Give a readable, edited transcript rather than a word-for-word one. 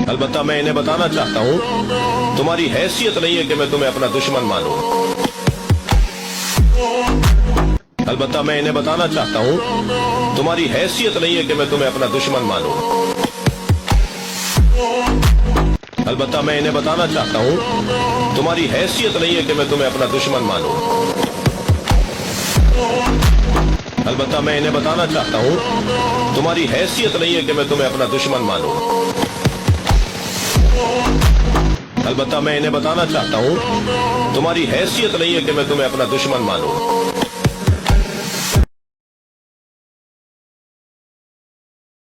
अलबत्ता मैं इन्हें बताना चाहता हूँ, तुम्हारी हैसियत नहीं है कि मैं तुम्हें अपना दुश्मन मानूं। अलबत्ता मैं इन्हें बताना चाहता हूँ, तुम्हारी हैसियत नहीं है कि मैं तुम्हें अपना दुश्मन मानूं। अलबत्ता मैं इन्हें बताना चाहता हूँ, तुम्हारी हैसियत नहीं है कि मैं तुम्हें अपना दुश्मन मानूं। अलबत्ता मैं इन्हें बताना चाहता हूँ, तुम्हारी हैसियत नहीं है कि मैं तुम्हें अपना दुश्मन मानूं। अलबत्ता मैं इन्हें बताना चाहता हूँ, तुम्हारी हैसियत नहीं है कि मैं तुम्हें अपना दुश्मन मानूं।